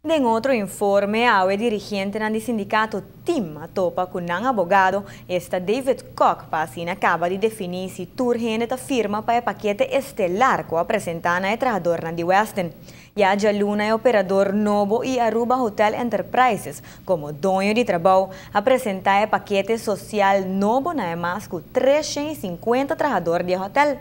En otro informe, a dirigente del sindicato TIM topa con un abogado, está David Koch, para acaba de definir si turgente a firma para el paquete estelar que apresentan a trabajador de Western. Ya Luna es operador novo y Aruba Hotel Enterprises, como dueño de trabajo, a presentar el paquete social novo, nada más que 350 trabajadores de hotel.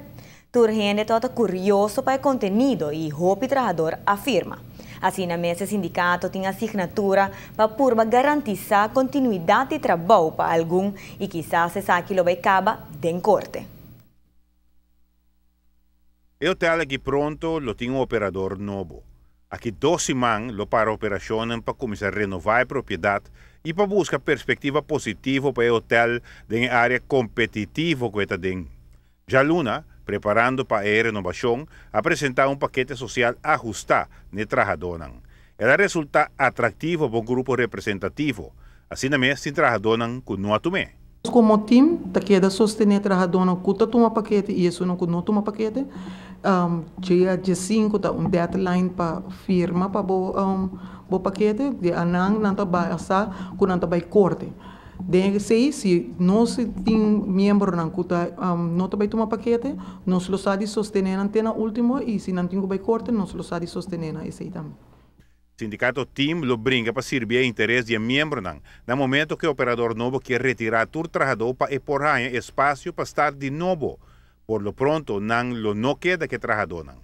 Turgente está curioso para el contenido y hope trabajador afirma. Assim, na mesa, o sindicato tem assinatura para garantizar continuidade de trabalho para algum e quizás essa aquilo vai acabar em corte. O hotel aqui pronto lo tem operador novo. Aqui 12 man lo para operação para começar a renovar a propriedade e para buscar perspectiva positiva para o hotel em área competitiva que está dentro. Já Luna, preparando para a renovação, apresentar um paquete social ajustado de trabajadores. Ela resulta atrativo para um grupo representativo, assim também sem trabajadores que não atuem. Como time, tá queda sostener trabajadores que tá toma paquete e isso não toma paquete. Dia 5 tá deadline para firma para o paquete, de anang não tá vai assar, que não tá vai corte. Deve ser se nós tem membro não cuta não vai tomar paquete, nós lo sabe sostener antena último e se não tem vai corte, nós lo sabe sostener esse também. Sindicato TIM lo brinca para servir o interesse de membro não. No momento que o operador novo quer retirar todo trabajador para empurrar espaço para estar de novo. Por lo pronto não queda que trabajador não.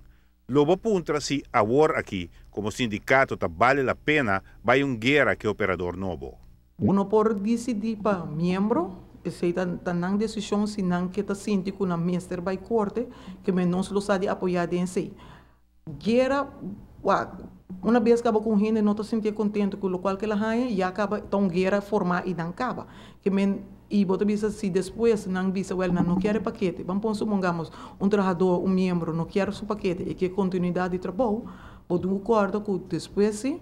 Lobo punta se agora aqui como sindicato tá vale a pena vai guerra que operador novo. Uno por decidir para membro, se está na decisão se não que está síndico na minister by corte, que menos lo sabe apoiar em si. Guerra, uma vez acaba com gente não está sentindo contente com o qual que ela ganha e acaba tão guerra formar e não acaba. Que men e bota bisa se depois não bisa não quer paquete, vamos supongamos trabalhador, membro não quer seu paquete e que continuidade de trabalho, bota acordo que depois se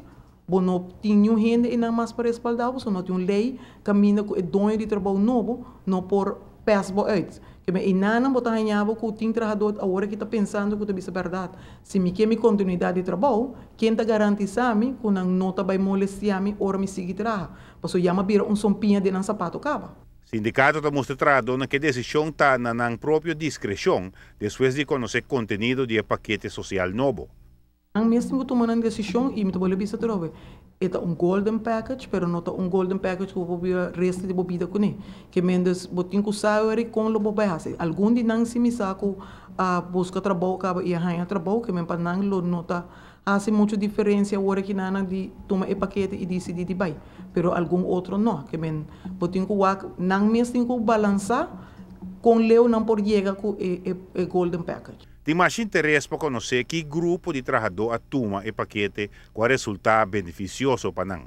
não tinha gente e não mais para respaldar, você não tem uma lei caminha com o dono de trabalho novo, não por pesbo uit. Que me inana botar ganhava que tem trabalhador agora que está pensando que isso é verdade. Se me quer minha continuidade de trabalho, quem está garantizando que não está vai molestar me ou me seguir trabalhar. Porque já me vira sompinha de sapato acaba. Sindicato está mostrando que a decisão está na própria discreção depois de conhecer o conteúdo do paquete social novo. Mesmo que tomando a decisão e me trabalho bisa trove, é golden package, pero não é golden package que vou ver resto de bebida com ele. Que mendes botin com salário com lo bobase. Algum dia não se me saco a busca trabalho acaba e arranha trabalho que men para não lo nota hace muita diferença agora que nana de toma o paquete e decide de vai. Pero algum outro não, que men botin com wak não mesmo com balançar com leu não por chegar com o golden package. Tem mais interesse para conhecer que grupo de trabalhador atuma o paquete com resultado beneficioso para nós.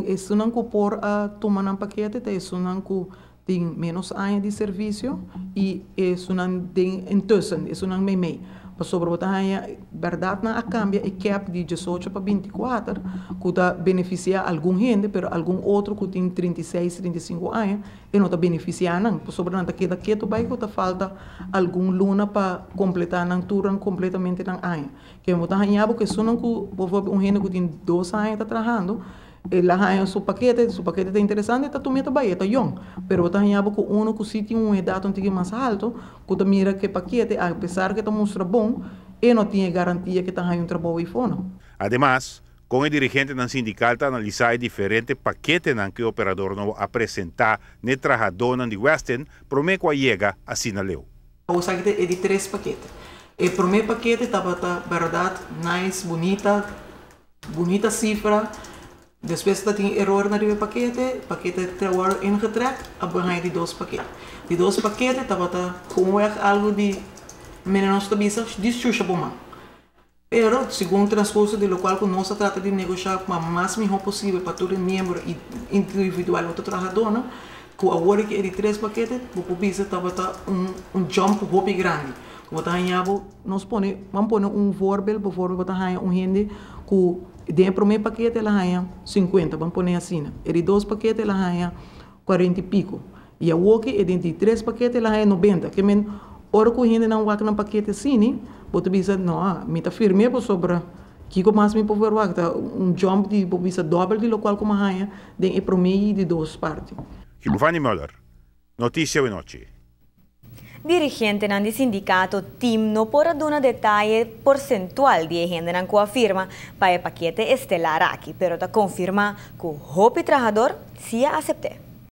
Isso não que por tomar um paquete, isso não que tem menos anos de serviço e isso não tem intussen, isso não meio. Para sobre a verdade não cambia e cap de 18 para 24, que está beneficiar algum gente, mas algum outro que tem 36, 35 anos e não está beneficiando não. Para sobre não queda quieto vai que falta algum luna para completar não turno completamente não ano. Que eu estou ganhando porque isso não que um gente que tem 2 anos está trabalhando ela ganha seu paquete é interessante, está tomando bem, está young. Pero está ganhando com um que se tem uma idade um pouquinho mais alto, que está mira que paquete, apesar que está mostra bom, e não tinha garantia que está ganhando trabalho aí fora. Además, com o dirigente do sindicato analisar diferentes paquetes que o operador novo apresentar no trabalhador de Western, promete que chega assim na lei. O saque é de 3 paquetes. O primeiro paquete estava, verdade, nice, bonita cifra. Depois tem erro no paquete trabalho ingetrekt, abangay de 2 paquetes. De 2 paquetes, estava com algo de menos tabisa, dischucha por mão. Pero, segundo o transcurso do local que nós trata de negociar com o máximo possível para todo membro individual do trabalhador, que agora que é de 3 paquetes, o pubisa estava jump muito grande. Nós vamos pôr voorbeeld, bijvoorbeeld, gente que de primeiro paquete ela ganha 50, vamos pôr assim. E de 2 paquetes ela ganha 40 e pico. E a outra é de 3 paquetes ela ganha 90. Que hora que a gente não vai no paquete assim, você diz, não, me está firme sobre Kiko mais me por verwacht, jump die bobisa dobel die local como hanha, den e promeio de duas partes. Giovanni Müller, Notícia e Noche. Dirigente del sindicato TIM no por dar detalle porcentual de gente en la firma para el paquete estelar aquí, pero ta confirma que el trabajador sí acepte.